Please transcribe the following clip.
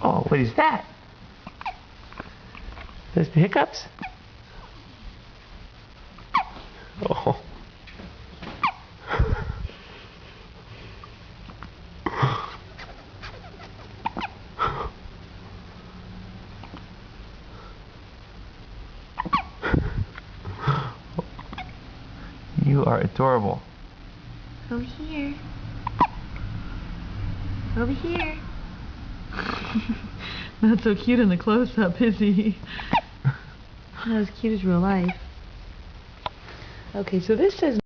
Oh, what is that? There's the hiccups? Oh. You are adorable. Over here. Over here. Not so cute in the close-up, is he? Not as cute as real life. Okay, so this says